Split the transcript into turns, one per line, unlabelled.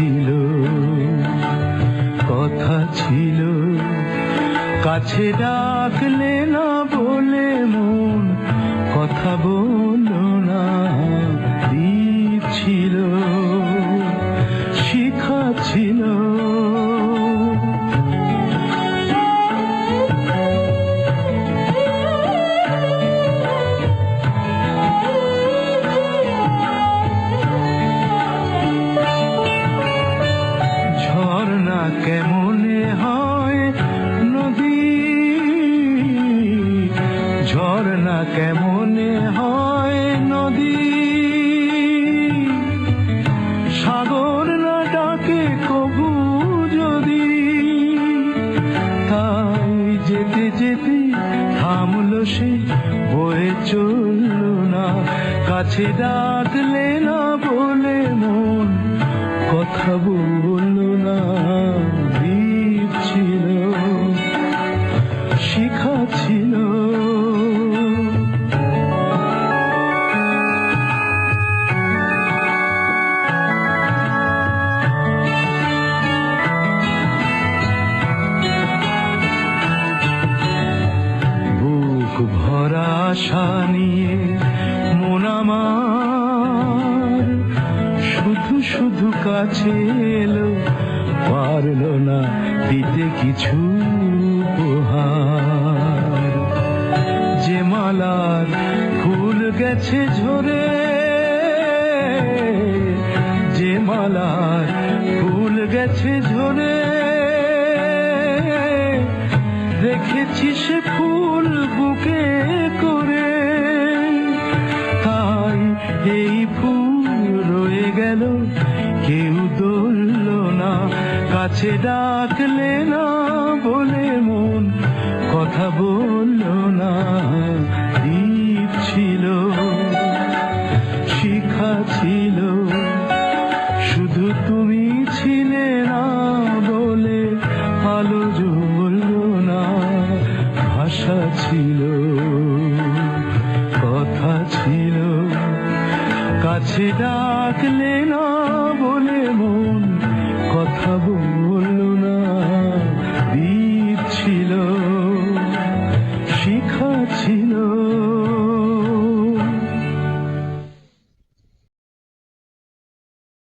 ছিল, কথা ছিল, কাছে ডাকলে না বলে মন কথা বলল না। দ্বীপ ছিল, শিখা ছিল, ঝর্ণা কেমনে হয় নদী, ঝর্ণা কেমনে হয় নদী, সাগর না ডাকে কবু যদি। তাই যেতে যেতে থামলো সে, বয়ে চলল না, কাছে ডাকলে না বলে মন কথা বলল না। দ্বীপ ছিল, শিখা ছিল, বুক ভরা আশা নিয়ে মন আমার শুধু শুধু কাছে এলো, পারলো না দিতে কিছু উপহার। যে মালার ফুল গেছে ঝরে, যে মালার ফুল গেছে ঝরে, রেখেছি সে ফুল বুকে করে। তাই এই ফুল রয়ে গেল, কেউ ধরল না, কাছে ডাকলে না বলে মন কথা বলল না। দ্বীপ ছিল, শিখা ছিল, শুধু তুমি ছিলে না বলে আলো জ্বলল না। ভাষা ছিল, কথা ছিল, কাছে ডাকলে না বলে মন কথা বলল না। দ্বীপ ছিল, শিখা ছিল।